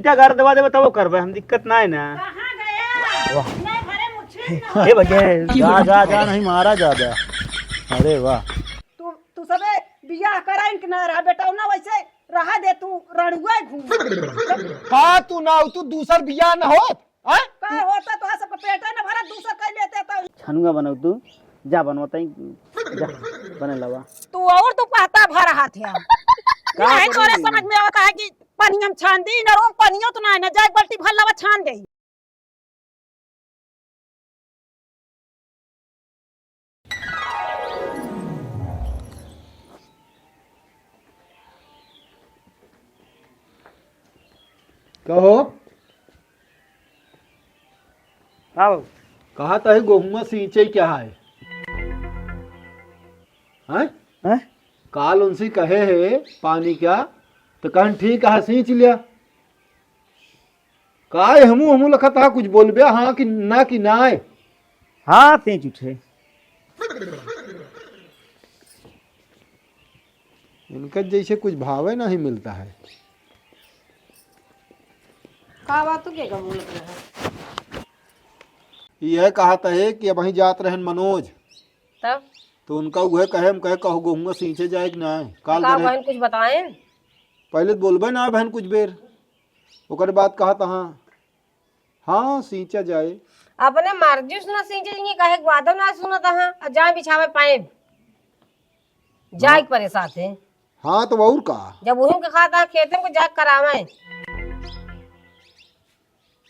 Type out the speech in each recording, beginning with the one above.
क्या घर दबा दे बताओ करबे हम दिक्कत ना है ना। कहाँ गया? वाह नहीं भरे मुझे हे बगे जा जा जा नहीं मारा ज्यादा। अरे वाह तू सबे बियाह कराइन के ना रहा बेटा ना वैसे रहा दे तू रणुआ घूम हाँ तू ना तू दूसर बियाह न हो का होता तो सब पेटा ना भरा दूसरा कर लेते तो छनुआ बनाऊ तू जा बनवाता जा बने लवा तू और तू कहता भर हाथ है नहीं तोरे समझ में आता है कि पानी हम छान दी ना रोम पानियो तो ना जाए बाल्टी भर लवा छान दे। कहो आओ कहा था गेहूं सींचे क्या है हैं? हैं काल उनसे कहे है पानी क्या तो कहन ठीक है सींच लिया काय हमू लखा था कुछ बोलबे हाँ कि ना है। हाँ तेज उठे इनका जैसे कुछ भावे नहीं मिलता है। का बात तू के बोल रहा यह कहा था है कि अब वहीं जात रहन मनोज तब तो उनका वह कहे कहो गेहूं सींचे जाए कि ना काल का करे बहन कुछ बताएं पहले तो बोलबे ना बहन कुछ बेर ओकर बाद कहा था हाँ सींचा जाए अपने मर्जी से ना सींचे कहे वादो ना सुनत हां जाए बिछावे पाए जाए परे साथे हाँ तो और का जब वही के खाता खेते में जाए करावे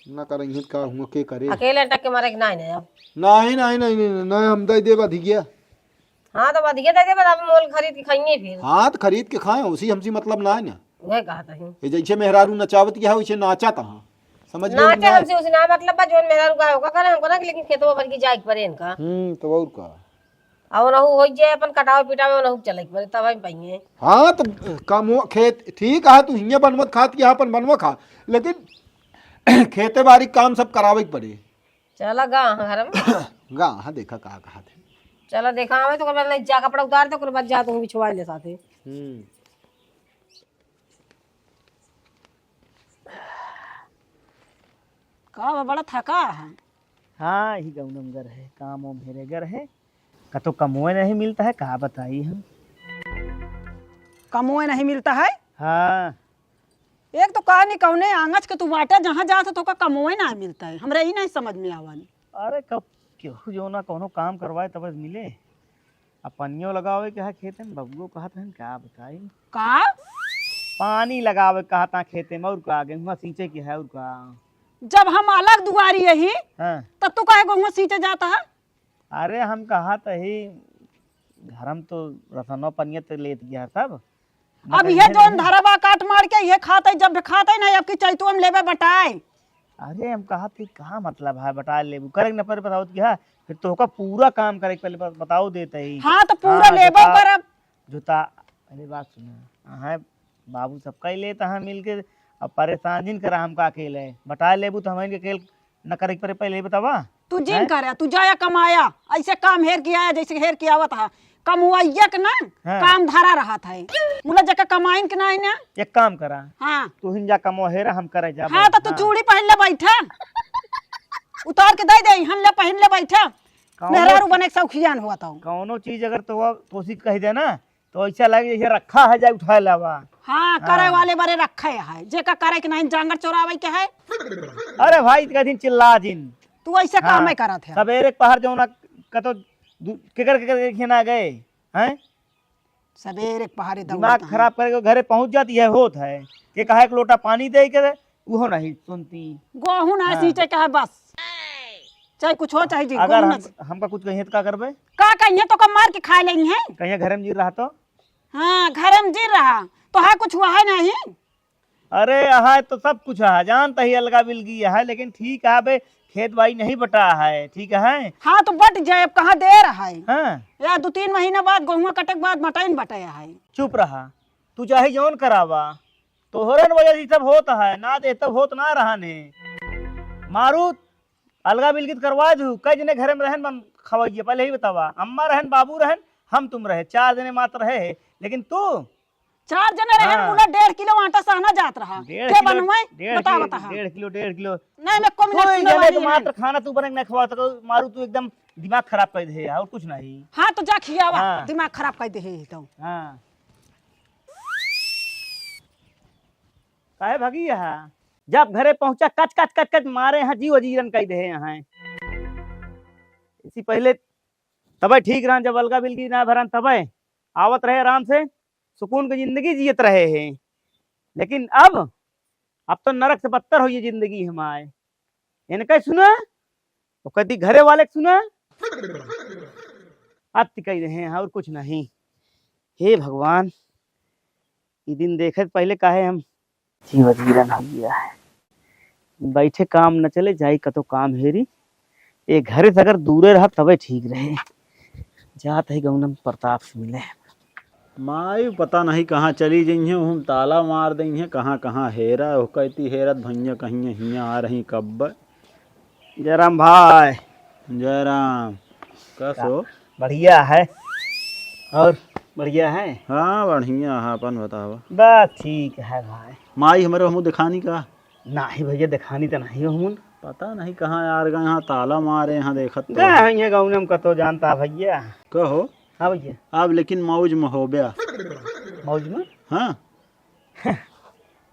ना करेंगे का हुआ के करे अकेले टक के मारे नहीं नहीं अब नहीं हम दे दे बध गया। हाँ तो बढ़िया दे दे बता मोल खरीद के खाएंगे फिर हाँ तो खरीद के खाए उसी हमसे मतलब ना है ना वह कहा था ये जैसे मेहरारू नचावत क्या है वैसे नाचा था समझ लो नाचे हमसे उस ना मतलब बा जोन मेरा रुका होगा करे हमको ना लेकिन खेतों भर की जाए परे इनका तो और का अब नहु हो जाए अपन कटाव पिटावे नहु चले परे तब हम पाएंगे। हाँ तो काम खेत ठीक है तू हियाँ बनवत खात की अपन बनवा खा लेकिन खेते बाड़ी काम सब करावे के पड़े। चला गा घर में गा हाँ देखा कहा थे चला देखा हमें तो कर नहीं जा कपड़ा उतार दे ओकर बाद जा तू बिछवा ले साथे का बड़ा थका है। हाँ ही गौनम घर है काम वो मेरे घर है का तो कमोए नहीं मिलता है कहा बताई हम कमोए नहीं मिलता है। हाँ एक तो कहा नहीं कौने आंगच के तू बाटा जहाँ जाता तो का कमोए ना मिलता है हमरा ही नहीं समझ में आवन। अरे कब क्यों जो ना कोनो काम करवाए तब मिले अब पनियो लगावे के है खेते में बबुओ कहत हैं क्या बताई का पानी लगावे कहता खेते में और का गेहूं सींचे की है और का जब हम अलग दुआरी यही हाँ तब तू काहे गेहूं सींचे जाता है। अरे हम कहा तो ही घरम तो रसनो पनियत लेत गया सब अब ये जोन धरबा काट मार के ये खाते जब खाते नहीं अब की चैतु हम लेबे बटाए। अरे हम कहा थे कहाँ मतलब है बता ले करे न पर बताओ कि हाँ फिर तो का पूरा काम करे पहले बताओ देते ही। हाँ तो पूरा लेबो करब जूता अरे बात सुनो हाँ बाबू सबका ही लेता है मिल के अब परेशान जिन करा हमका अकेले बता लेबू तो हमें अकेले न करे परे पहले बतावा तू जिन करे तू जाया कमाया ऐसे काम हेर किया जैसे हेर किया आवत है कमुआइया के ना काम धरा रहा था मुला जका कमाइन के ना ना एक काम करा हाँ तू हिंजा कमो हेरा हम करे जा हाँ तो तू चूड़ी पहन ले बैठा उतार के दे दे हन ले पहन ले बैठा मेहरारू बने के सौखियान हुआ था कौनो चीज अगर तो कह दे ना तो ऐसा लगे जैसे रखा है जाए उठा लावा। हाँ करे वाले बारे रखे है जेका करे के नहीं जांगर चोरावे के है। अरे भाई इतना दिन चिल्ला दिन तू ऐसे काम ही करत है सवेरे पहर जो ना कतो केकर खेना गए हैं सवेरे पहाड़ी दिमाग खराब करके घरे पहुंच जाती है होत है कि कहा एक लोटा पानी दे के वो नहीं सुनती गोहू ना सींचे के है बस चाहे कुछ हो चाहे जी अगर हमका कुछ कहिए तो क्या करबे का कहिए तो कम मार के खा लेंगे हैं कहिए घर में जी रहा तो हाँ घर में जी रहा तो है कुछ हुआ है नहीं। अरे है तो सब कुछ है जानता ही अलगा बिलगी है लेकिन ठीक है बे खेत बाई नहीं बटा है ठीक है। हाँ तो बट जाए अब कहाँ दे रहा है हाँ या 2-3 महीना बाद गेहूं कटे के बाद मटाइन बटाया है। चुप रहा तू चाहे जौन करावा तोहरन वजह से सब होता है ना दे तब होत ना रहा ने मारू अलगा बिलगित करवा दू कई जने घर में रहन खवाइए पहले ही बतावा अम्मा रहन बाबू रहन हम तुम रहे 4 जने मात्र रहे लेकिन तू 4 जने रहे हाँ। मुला 1.5 किलो आटा सहना जात रहा के बनवाए बता बता। 1.5 किलो नहीं मैं को मिनट कोई सुने जने वाली टमाटर खाना तू बने ना खवा तो मारू तू एकदम दिमाग खराब कर दे और कुछ नहीं। हाँ तो जा खियावा हाँ। दिमाग खराब कर दे तो हाँ काहे भागी यहाँ जब घरे पहुंचा कच कच कच कच मारे यहाँ जीव अजीरन कह दे यहाँ इसी पहले तबे ठीक रहा जब अलगा बिलगी ना भरन तबे आवत रहे आराम से सुकून की जिंदगी जियत रहे हैं। लेकिन अब तो नरक से बदतर हुई जिंदगी हमारे इनका सुना तो कभी घरे वाले के सुना अब कह रहे हैं और कुछ नहीं। हे भगवान ये दिन देखे पहले काहे हम जीवन हो गया है बैठे काम न चले जाई कतो काम हेरी ये घरे से अगर दूरे रहा तबे ठीक रहे जात है गौनम प्रताप से मिले। माई पता नहीं कहाँ चली गई हैं हम ताला मार दी हैं कहाँ कहाँ हेरा हो कहती हेरत भैया कहीं हियाँ आ रही कब। जयराम भाई जयराम कसो बढ़िया है और बढ़िया है। हाँ बढ़िया है अपन बतावा। बस ठीक है भाई। माई हमारे हमू दिखानी का नहीं भैया दिखानी तो नहीं हूँ पता नहीं कहाँ यार गए यहाँ ताला मारे यहाँ देखत तो गए गाँव कतो जानता भैया। कहो हाँ भैया अब लेकिन मौज में हो गया। मौज में हाँ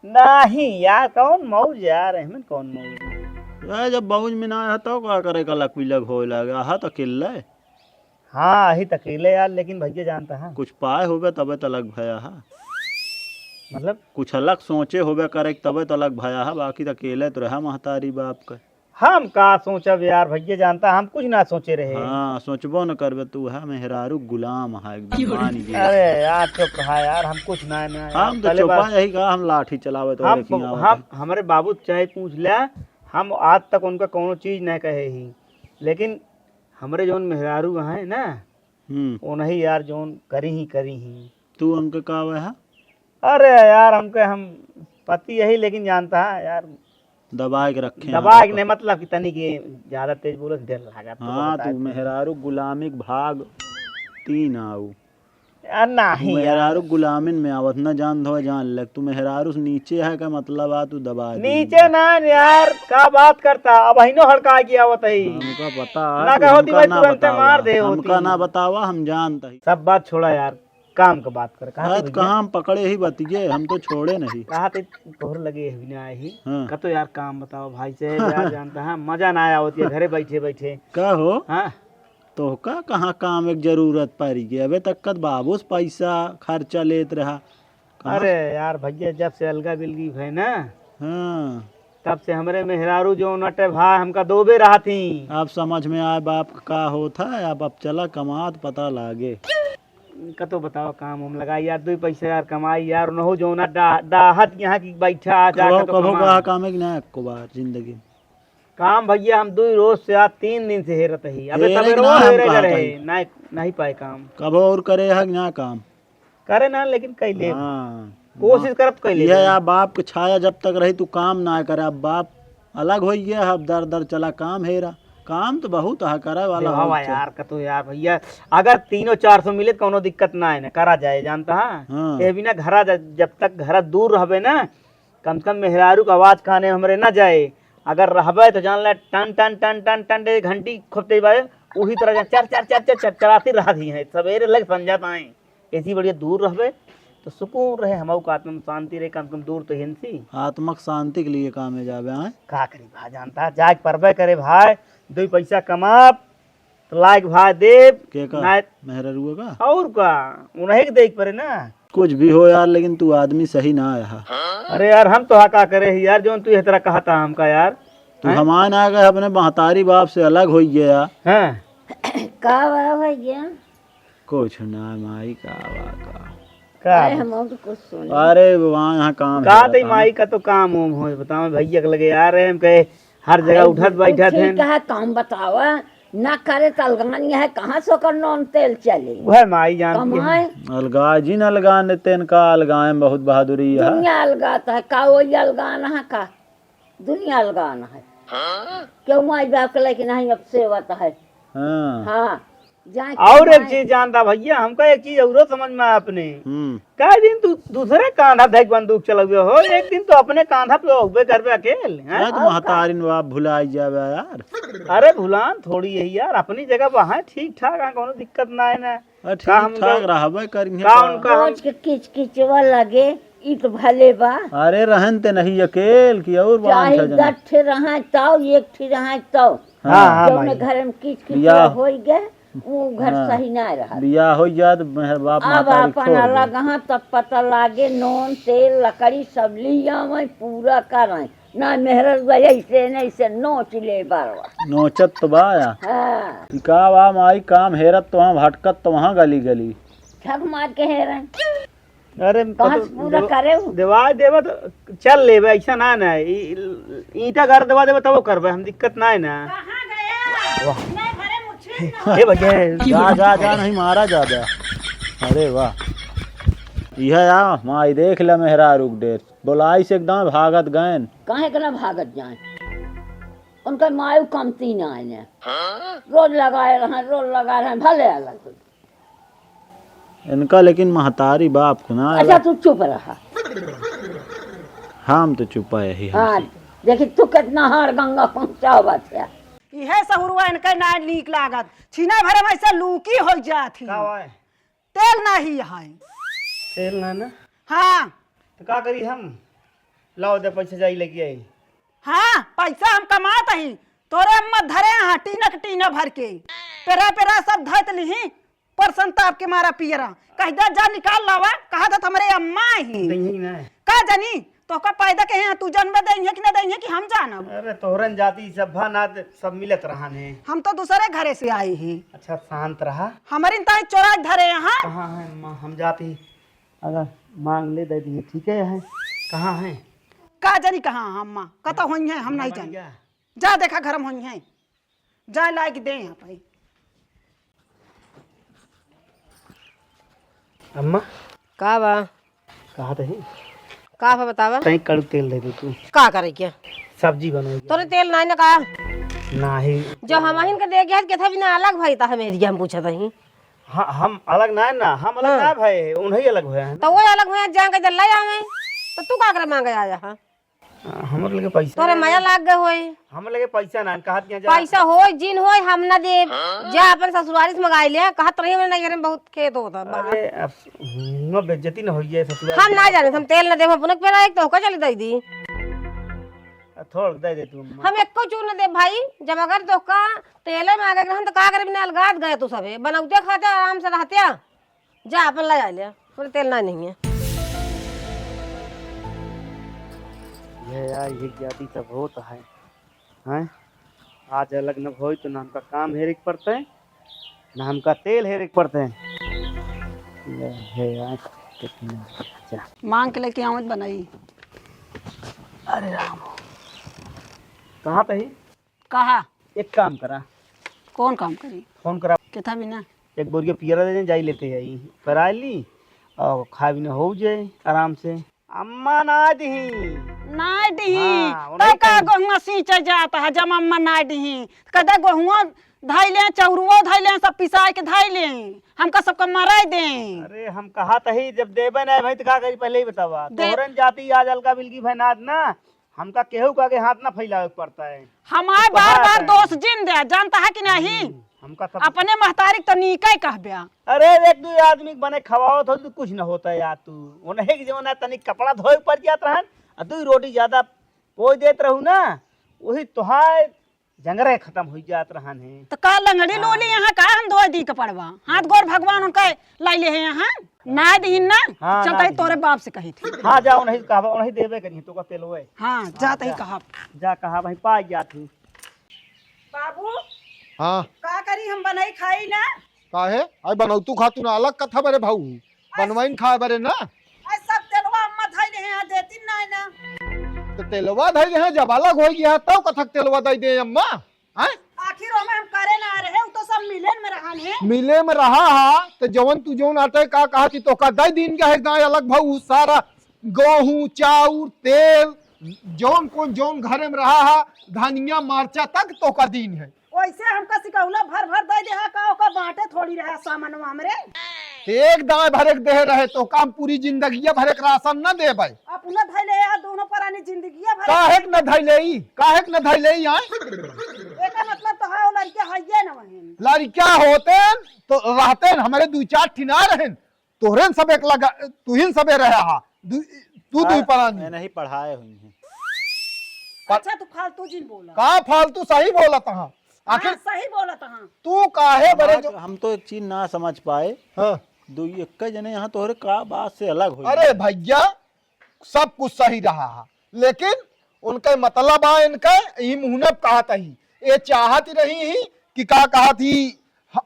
नहीं यार कौन मौज यार अहमद कौन मौज यार जब मौज में ना है तो क्या करे कलक पिलक हो लगा हा तो अकेला है। हाँ ही तकीले यार लेकिन भैया जानता है कुछ पाए होबे तबे तो अलग भया हा मतलब कुछ अलग सोचे होबे करे तबे तो अलग भया हा बाकी तो अकेले तो रहा महतारी बाप का। हम का सोचब यार भैया जानता हम कुछ ना सोचे रहे। हाँ सोचबो न करबे तू है मेहरारू गुलाम है एकदम मान जी। अरे यार चुप कहा यार हम कुछ ना हम तो चौपा यही कहा हम लाठी चलावे तो हम हमारे बाबू चाहे पूछ लिया हम आज तक उनका कोनो चीज नहीं कहे ही लेकिन हमारे जोन मेहरारू है ना वो नहीं यार जोन करी ही तू उनके का है। अरे यार हमके हम पति यही लेकिन जानता है यार दबा के रखे दबा के नहीं मतलब कि तनी के ज्यादा तेज बोले डर लगा। हाँ तू मेहरारू गुलामिक भाग 3 आऊ यार नहीं मेहरारू गुलामिन में आवत न जान दो जान लग तू मेहरारू से नीचे है का मतलब आ तू दबा नीचे ना यार का बात करता अब हिनो हड़का की आवत है हमका पता ना है कहोती भाई तुरंत मार दे हमका ना बतावा हम जानता ही सब बात छोड़ा यार काम का बात कर कहाँ हम पकड़े ही बतिए हम तो छोड़े नहीं कहा तोहर लगे है ना ही हाँ। का तो यार काम बताओ भाई से यार जानता है मजा ना आया होती है घरे बैठे बैठे का हो हाँ तो का कहाँ काम एक जरूरत पड़ी गई अबे तक बाबू से पैसा खर्चा लेत रहा। अरे यार भैया जब से अलगा बिलगी है ना हाँ तब से हमारे मेहरारू जो नटे भाई हमका दोबे रहा थी। अब समझ में आए बाप का होता है अब चला कमात पता लागे कतो बताओ काम हम लगाई यार 2 पैसे यार कमाई यार न हो जो ना डाहत यहाँ की बैठा कबो का काम है कि ना को बार जिंदगी काम भैया हम 2 रोज से आज 3 दिन से हेरत ही अबे हेरे तबे ना रोज हम हेरे कहा रहे नहीं पाए काम कबो और करे है कि ना काम करे ना लेकिन कैले हाँ कोशिश करत कैले ये यार बाप के छाया जब तक रही तू काम ना करे अब बाप अलग हो गया अब दर दर चला काम हेरा काम तो बहुत है करे वाला हवा यार कतो यार भैया अगर 300-400 मिले कोनो दिक्कत ना है ना करा जाए जानता हाँ। है बिना घरा जब तक घर दूर रहबे ना कम से कम मेहरारू का आवाज खाने हमरे ना जाए अगर रहबे तो जान ले टन टन टन टन टन घंटी खोपते बाए उही तरह चर चराती रहा दी है सवेरे लग समझात आए ऐसी बढ़िया दूर रहबे तो सुकून रहे हम को आत्म शांति रहे कम दूर तो हिंसी आत्मक शांति के लिए काम में जावे आए का करी भाई जानता जाग परबे करे भाई 2 पैसा कमा तो लायक भाई देव के का ना मेहरारू का और का उन्हें के देख पड़े ना कुछ भी हो यार लेकिन तू आदमी सही ना आया। अरे यार हम तो का करे यार जो तू इस तरह कहा था हमका यार तू हमान आ गए अपने महतारी बाप से अलग हो गया। हाँ का भैया कुछ ना माई का का हम तो कुछ सुन अरे वहाँ यहाँ काम का ते माई का तो काम उम हो बताओ भैया के लगे यार हम कहे हर जगह उठत बैठत है ठीक है काम बतावा ना करे तो अलगानी है कहाँ से कर नॉन तेल चले वह माई जान कमाए अलगा जिन अलगान तेन का अलगाए में बहुत बहादुरी है। दुनिया अलगाता है का वही अलगाना है का दुनिया अलगाना है क्यों माई बाप के लेकिन नहीं अब सेवत है हाँ हाँ जाए और एक कमाए। चीज जानता भैया, हमका एक चीज और समझ में आया अपने। हम्म। कई दिन तू दूसरे कांधा धैक बंदूक चलवे हो, एक दिन तो अपने कांधा पे होबे करबे अकेले हैं? शायद महतारिन बाप भुलाई जावे यार। अरे भुलान थोड़ी यही यार, अपनी जगह वहाँ ठीक ठाक है, कोनो दिक्कत ना है ना। का हम ठीक ठाक रहबे करिए का उनका हम रोज के किच किचवा लगे ई तो भले बा। अरे रहन ते नहीं अकेल की और बांध चाहे है जना। 10 ठे रहा ताऊ एक ठे रहा ताऊ हाँ जौन भाई। घर में किच किचवा बियाह। हो गए वो घर हाँ। सही ना रहा। बियाह हो जात मेहर बाप अब महतारी अपन छोड़ अलग दे। हाँ तब पता लागे नून तेल लकड़ी सब लिया मैं पूरा कर ना मेहर ऐसे नहीं से नोच ले बारवा। नोचत तो बाया हाँ का बा माई काम हेरत तो वहाँ भटकत तो वहाँ गली गली। ठग मार के है रहे अरे कहाँ से पूरा करे वो? देवा देवा तो चल लेबे, ऐसा ना ना ईटा घर दवा देवे तब करबे, हम दिक्कत ना है ना। ए भैया जा जा जा नहीं मारा जा जा। अरे वाह यह या माई देख ले मेहरा रुक डेर बोलाई से एकदम भागत गए। काहे के ना भागत जाए उनका मायू कमती ना है रोज लगाए रहे भले अलग। इनका लेकिन महतारी बाप को ना अच्छा तू चुप रहा। हम तो चुपा यही हाँ देखी तू कितना हार गंगा पहुँचावत है। इहे सहुरुआ इनके ना नीक लागत, छीना भरे में ऐसे लूकी हो जाती। का है? तेल नहीं है। तेल ना ना हाँ तो का करी हम? लाओ दे पैसा जाई लेके आई। हाँ पैसा हम कमात ही, तोरे अम्मा धरे यहाँ टीना के टीना भर के पेरा पेरा सब धत लिही परसन ताप के मारा पियरा कह दे जा निकाल लावा, कहा था हमारे अम्मा ही नहीं ना। का जानी तो का पैदा के यहाँ तू जन्म देंगे कि ना देंगे कि हम जानब। अरे तोहरन जाति सभा ना सब मिलत रहा ने। हम तो दूसरे घरे से आई ही, अच्छा शांत रहा। हमारी ताई चोरा धरे यहाँ। कहाँ है माँ? हम जाती अगर मांग ले दे दी ठीक है। कहाँ है? का जानी कहाँ अम्मा कता हुई है हम नहीं जानी। जा देखा घर में हुई है, जा लायक दे यहाँ पे। अम्मा का बा कहा थे का बा बतावा तई कड़ू तेल दे दे तू, का करे क्या सब्जी बनोगी। तोरे तेल नहीं ना का नहीं जो हम हिन के दे गया के था बिना अलग भाई ता हमें हम पूछत ही हाँ हम अलग ना है ना, हम अलग ना भाई उन्हीं अलग हुए हैं। तो वो अलग हुआ जान के जल्ला आवे तो तू का करे मांगे आया हां हमर लगे पैसा तोरे माया लाग गए होई हम लगे पैसा ना कहा दिया जा। पैसा होई जिन होई हम ना दे जा अपन ससुरारी से मंगाई ले कहत रही मैं नहीं बहुत खेत होता अरे अब हुआ बेइज्जती न होई है ससुराल। हम ना जाने हम तेल ना दे अपन पे एक तो का चली दई दी थोड़ा दे दे तू अम्मा। हम एको चूर न दे भाई जब अगर तो का तेल में आगे हम तो का करे बिना अलगात गए तू सबे बनौते खाते आराम से रहते जा अपन ले आ ले थोड़े तेल ना नहीं है। ये यार ये ज्ञाति सब होता है हैं? आज अलग न होई तो ना हमका काम हेरिक पड़ते हैं ना हमका तेल हेरिक पड़ते हैं। ये है यार कितना अच्छा। मांग के लेके आमद बनाई। अरे राम कहाँ पे ही? कहा एक काम करा, कौन काम करी फोन करा, केथा बिना एक बोरिया पियरा दे जाई लेते आई करा ली और खा भी न हो जाए आराम से। अम्मा ना दी नाय दी हाँ, तो का गहुआ सींचे जाता है जब अम्मा नाय दी कदा गहुआ धाई ले चौरुओ धाई ले सब पिसाए के धाई ले हमका सबका मराई दे। अरे हम कहा तही जब देबे ना भाई तो का करी पहले ही बतावा। तोरन जाती आज अलका बिलकी भैनाद ना हमका केहू का के हाथ ना फैलावे पड़ता है। हमारे बार बार दोस्त जिन दे जानता है कि नहीं हमका सब अपने महतारी तो नीका ही कहबे। अरे एक दो आदमी के बने खवाओ तो कुछ न होता है यार। तू उन्हें जो ना तनिक कपड़ा धोए पड़ जात रहन और दू रोटी ज्यादा पोई देत रहू ना वही तोहार जंगरे खत्म हो जात रहन है। तो का लंगड़ी लोली यहाँ का हम धोए दी के पड़वा हाथ गोर भगवान उनका लाई ले है यहाँ ना दी ना हाँ, चलता ही तोरे बाप से कही थी। हाँ जा उन्हें कहा उन्हें देवे करी तो का तेल हुए। हाँ जाता ही कहा जा कहा भाई पा जा तू। बाबू हाँ का करी हम बनाई खाई ना काहे आई बनौतू खातू ना अलग कथा बरे भाऊ बनवाइन खा बरे ना आज सब तेलवा अम्मा धाई ले यहाँ देती ना तो तेलवा धई दे जब अलग हो गया तब कथक तेलवा दई दे अम्मा हैं? आखिर में हम करे ना रहे तो सब मिलन में रहन है। मिले में रहा हा तो जवन तू जवन आटे का कहा कि तो का दई दिन का है गाय अलग भाऊ सारा गेहूं चाउर तेल जौन कौन जौन घरे में रहा हा धनिया मरचा तक तो का दिन है वैसे हमका सिकौला भर भर दे दे का ओका बांटे थोड़ी रहे सामानवा हमरे। एक दाए भर एक दे रहे तो काम पूरी जिंदगी भर एक राशन न दे भाई। अपना धैले आ दोनों परानी जिंदगी भर काहे न धैले काहे न धैले आए एका मतलब तो है लड़के हइये न वहिन। लड़का होते तो रहते हमारे दू चार ठिना रहे तोहरे सब एक लगा तुहिन सबे रहे हा तू दू परानी मैं नहीं पढ़ाए हुई हैं। अच्छा तू फालतू जिन बोला। का फालतू सही बोला तहा आखिर सही बोला तहां। तू काहे बरे जो हम तो एक चीज ना समझ पाए, हाँ। दो एक जने यहाँ तोहरे का बात से अलग हो। अरे भैया सब कुछ सही रहा है लेकिन उनके मतलब आ इनके ही मुहनब कहा ही ये चाहती रही ही कि का कहा थी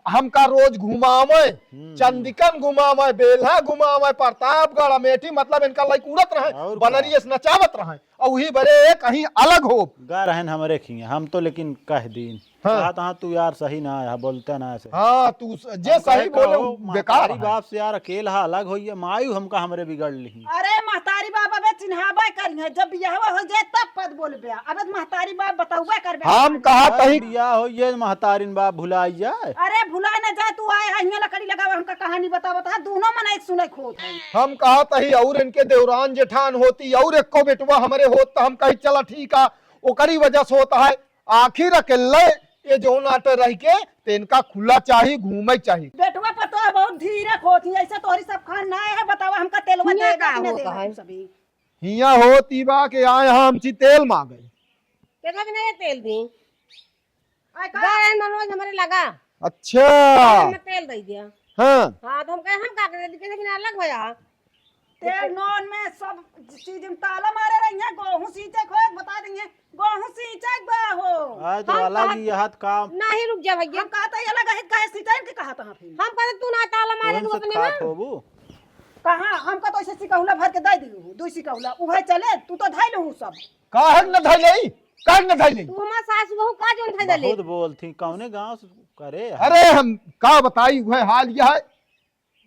हमका रोज घुमावे चंदिकन घुमावे बेल्हा घुमावे प्रतापगढ़ अमेठी मतलब इनका लाइक उड़त रहे और बनरियस नचावत रहे और वही बड़े कहीं अलग हो गा रहन हमारे खिए हम तो लेकिन कह दीन हाँ। कहा तहाँ तू यार सही ना है बोलते ना ऐसे। हाँ तू जे सही बोले वो बेकार है। बाप से यार अकेला अलग होइए मायू हमका हमरे बिगड़ ली। अरे महतारी बाबा बे चिन्हाबा करिए जब बियाहवा हो जाए तब पद बोलबे। अबे महतारी बाप बताउबे करबे। हम कहा तही बिया हो ये महतारिन बाप भुलाई जाए। अरे भुला न जाए तू आए हियां लकड़ी लगावे हमका कहानी बता दोनों मन एक सुने खोत है। हम कहा तही और इनके देवरान जेठान होती और एको बेटवा हमारे होत हम कही चला ठीक है ओकरी वजह से होता है आखिर अकेले ये जो नाटे रह के तो इनका खुला चाहिए घूमे चाहिए। बेटवा पतो बहुत धीरे खोत ही ऐसे तोहरी सब खान ना है बतावा हमका तेलवा हियां देगा का कि न होता देगा है? सभी। हिया होती बा के आए हम ची तेल मांगे केतना भी नहीं तेल दी आय का गाय मनोज हमरे लगा अच्छा हमने तेल दे दिया। हाँ हाँ तो हम कहे हम का करे कैसे बिना अलग होया। तेल नॉन में सब चीज में ताला मारे रही है। गेहूं सींचे खोत बता देंगे गेहूं सींचे बा हो। आज तो अलग ही यह काम नहीं रुक जा भैया हम कहता ये लगा है कहे सींचे के कहा था फिर हम कहते तू ना ताला मारे तू अपने में। होबू कहां हमका तो ऐसे सिकौला भर के दे दियो दू सिकौला उहे चले तू तो धैल हूं सब। काहे न धैले काहे न धैले तू हमार सास बहू का जोन था दले। बहुत बोलती कौने गांव से करे। अरे हम का बताई वह हाल यह है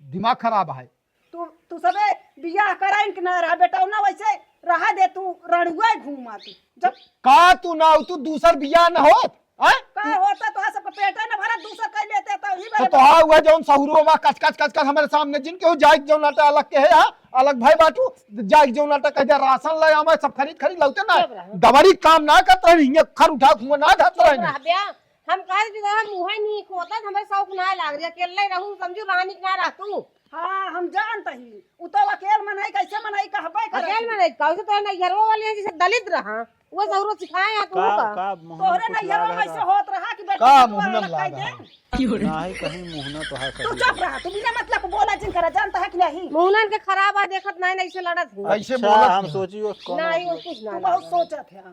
दिमाग खराब है। तू सबे बियाह कराइन के ना रहा बेटा ना वैसे रहा दे तू रणुआ घूमा तू जब का तू ना तू दूसर बिया न होत हैं का होता तो सब पेट न भरा दूसरा कर लेते तो ही तो बड़े तोहा हुआ जौन सहुरो मा कच कच कच कच हमारे सामने जिनके हो जाइक जौन नाटा अलग के है हा अलग भाई बाटू जाइक जौन नाटा कह दे राशन ले आवे सब खरीद लौते ना दवारी काम ना करत रही ये खर उठा खुआ ना धत रही। हम कहे कि हम मुहे नहीं खोता हमारे शौक ना लाग रही अकेले रहूं समझू रानी ना रह तू। हां हम जानत ही उ तो अकेल मनाई कैसे मनाई कहबे करे अकेले में नहीं कहू तो ना घरवा वाले हैं जैसे दलित रहा वो जरूर सिखाए हैं तू का का। का तोरे मुहना ना कुछ ये ऐसे लागा होत रहा कि बेटा का तू मुहना अलग कह लागा दे। नहीं कहीं मुहना तो है तू चुप रहा तू बिना मतलब बोला जिन कर जानता है कि नहीं। मुहनन के खराब आ देखत नहीं ऐसे लड़त हूं। ऐसे अच्छा बोला हम सोची वो कौन नहीं वो कुछ तू ना बहुत सोचत है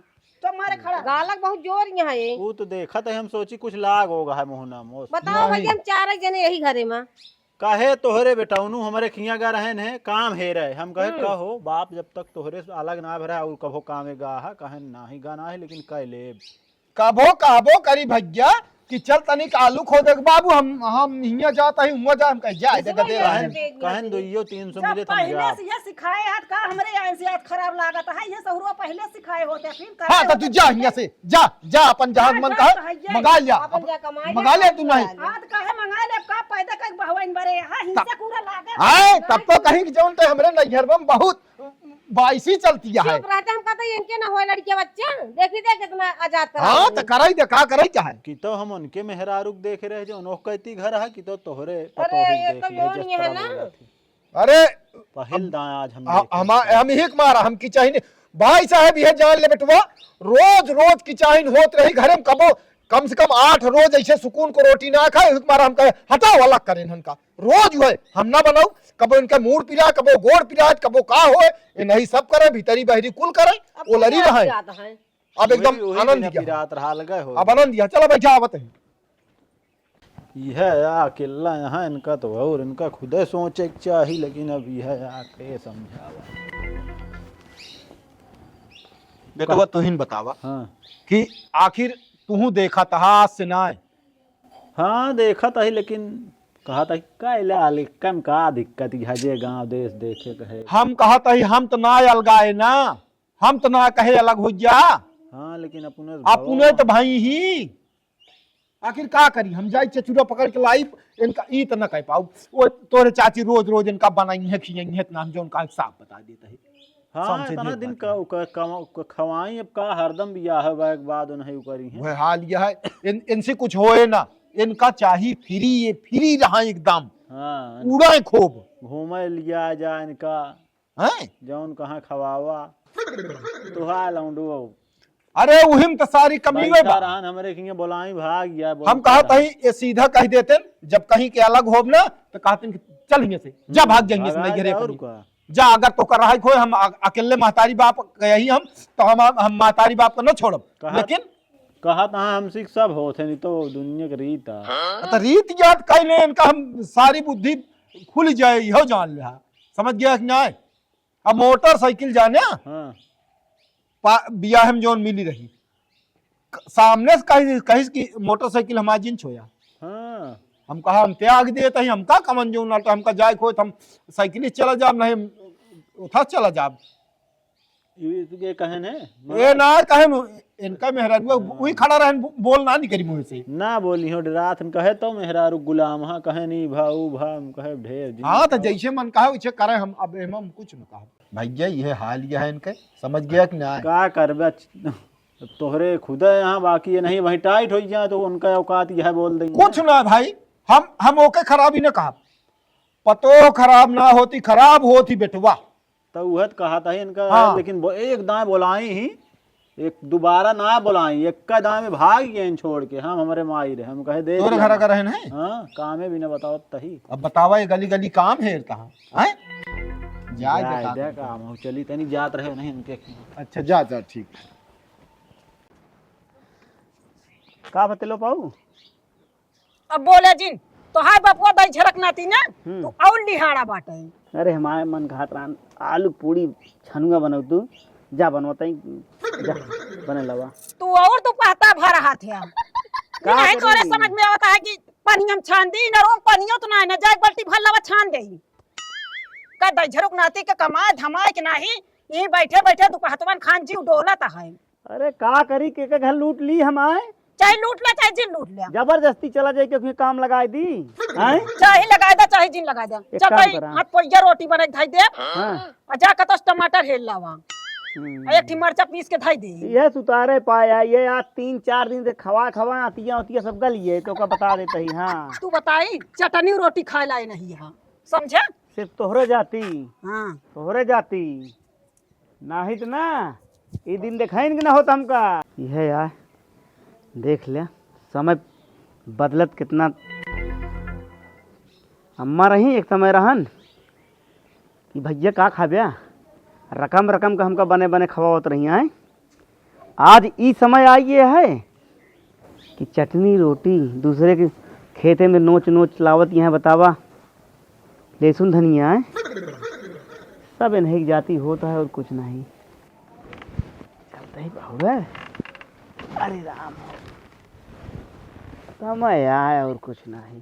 तो मारे खड़ा गालक बहुत जोर यहाँ है। वो तो देखा था हम सोची कुछ लाग होगा है मुहना मोस बताओ भैया हम चार जने यही घरे में कहे तोहरे बेटाउनु हमारे खिया गा रहन है काम हे रहे हम कहे कहो बाप जब तक तोहरे से अलग ना भरा और कभो कामे गा है कहे ना ही गाना है लेकिन कह ले काबो करी भैया कि चल तनिक आलू खो दे बाबू हम हिया जाता ही हुआ जा हम कह जाए दे दे रहन कहन 200-300 मिले जब तुम पहले जा से ये सिखाए हाथ का हमरे यहाँ से हाथ खराब लागत है ये सहुरो पहले सिखाए होते फिर हाँ तो तू जा हिया से जा अपन जहां मन का मंगा लिया अपन जा कमाए मंगा ले तू नहीं हाथ काहे मंगा ले का पैदा का बहवन बरे हां हिंसा पूरा लागत आए तब तो कहीं कि जौन ते हमरे नैहर में बहुत बाईसी चलती है। चुप रहते हम कहते हैं इनके ना होए लड़के बच्चे देखी दे कितना आजाद कर हाँ तो कराई दे का कराई क्या है कि तो हम उनके मेहरारुक देख रहे जो नोक कहती घर है कि तो तोहरे अरे पतोही ये देख तो लिए योन जिस ये है तरह ना। बोला थी। अरे पहल दाएं आज हम देखे। हम ही के मारा हम की चाहिए भाई साहब ये जान ले बेटवा रोज की चाहिए होत रही घरे में कबो कम से कम 8 रोज ऐसे सुकून को रोटी ना खाए हमारा हम कहे हटाओ अलग करें इनका रोज हुए हम ना बनाऊ कबो इनका मूड पिला कबो गोड़ पिला कबो का हो ये नहीं सब करे भीतरी बहरी कुल करे वो लड़ी रहे अब एकदम आनंद दिया रात रहा लगा हो अब आनंद दिया चलो बैठा आवत है यह अकेला यहाँ इनका तो और इनका खुदे सोचे चाहिए लेकिन अब यह आके समझावा बेटवा तू ही बतावा हाँ कि आखिर तू देखा तहा से ना हाँ देखा था ही लेकिन कहा था कैले आले कम का दिक्कत है जे गांव देश देखे कहे हम कहा ही हम तो ना अलगाए ना हम तो ना कहे अलग हो जा हाँ लेकिन अपने तो भाई ही आखिर का करी हम जाई चचुरा पकड़ के लाई इनका ई त न कह पाऊ वो तोरे चाची रोज रोज इनका बनाई है खियाई है ना हम जो उनका साफ बता देता है हाँ समझे इतना नहीं दिन बात खवाई अब का हरदम बियाह है के बाद नहीं करी है। वह हाल यह है इनसे कुछ होए ना इनका चाहिए फ्री ये फ्री रहा एकदम हाँ उड़ा खूब घूमे लिया जा इनका हैं जौन कहाँ खवावा तुहा लौंडो अरे उहिम तो सारी कमी में बा। रहन हमरे किए बोलाई भाग गया हम कहा कहीं ये सीधा कह देते जब कहीं के अलग होब ना तो कहते चल यहाँ से जा भाग जाएंगे इसमें घेरे और करी। का जा अगर तो कर रहा खोए हम अकेले महतारी बाप यही हम तो हम महतारी बाप को न छोड़ब लेकिन कहा था हमसे सब होते नहीं तो दुनिया की रीत तो रीत याद कह ले इनका हम सारी बुद्धि खुल जाए यहो जान ले समझ गया कि ना अब मोटरसाइकिल जाने हाँ बियाह में जोन मिली रही सामने से कहीं की मोटरसाइकिल हमारी जिन छोया हाँ हम कहा हम त्याग देते ही हम का कमन जो ना तो हमका जाए खोत हम साइकिल चला जाब नहीं उठा चला जाब ये कहन है ए ना कहे इनका मेहरान वही खड़ा रहे बोल ना नहीं करी मुंह से ना बोली हो रात कहे तो मेहरारू गुलाम हाँ कहे नहीं भाऊ भाम कहे ढेर हाँ तो जैसे मन कहा वैसे करे हम अब हम कुछ न कहा भैया ये हाल यह है इनके समझ गया कि ना का करबे तोहरे खुद है यहाँ बाकी ये नहीं वहीं टाइट हो जाए तो उनका औकात यह बोल देंगे कुछ ना भाई हम ओके खराब ही न कहा पतो खराब ना होती खराब होती बेटवा तो वह कहा था इनका हाँ। लेकिन एक दाएं बोलाई ही एक दोबारा ना बोलाई एक का दाएं में भाग गए छोड़ के हम हमारे माई रहे हम कहे दे तोरे घर का रहन है हाँ कामे भी ना बताओ तही अब बतावा ये गली गली काम है कहाँ हैं जाए जाए बता दे काम हो चली तनी जात रहे नहीं उनके अच्छा जा जा ठीक का बतेलो पाऊ अब बोले जिन तो हाय बापुआ दही झरक नाती ना तो और लिहाड़ा बाटे अरे हमारे मन घात रहा आलू पूरी छनुआ बनाऊ तू जा बनवाता जा बने लवा तू और तो पहता भर रहा थे नहीं तोरे समझ में आता है कि पानी हम छान दी ना रो पानियो तो ना जाए बल्टी भर लवा छान दे का दही झरक नाती के कमाए धमाए के नहीं ये बैठे बैठे दुपहतवन खान जी डोलता है अरे का करी के घर लूट ली हम आए चाहे लूट ले चाहे जिन लूट ले जबरदस्ती चला जाए क्योंकि काम लगाई दी हैं चाहे लगा दे चाहे जिन लगा दे एक चल काम भाई करा। हाथ पहिया रोटी बना के धाई दे हाँ और जा के तो टमाटर हेल लावा एक ठी मरचा पीस के धाई दे ये सुतारे पाया ये आज 3-4 दिन से खवा आतिया सब गलिए तो का बता देते ही हाँ तू बताई चटनी रोटी खाए लाए नहीं यहाँ समझे सिर्फ तोहरे जाती हाँ तोहरे जाती नाही तो ना ये दिन देखाइन कि ना होता हमका यह यार देख ले समय बदलत कितना अम्मा रही एक समय रहन कि भैया का खाब्या रकम रकम का हमका बने बने खवावत रही हैं आज ई समय आई ये है कि चटनी रोटी दूसरे के खेते में नोच नोच लावत यहाँ बतावा लहसुन धनिया है सब इन्हें जाती होता है और कुछ नहीं करते ही बहु है अरे राम समय आया और कुछ नहीं।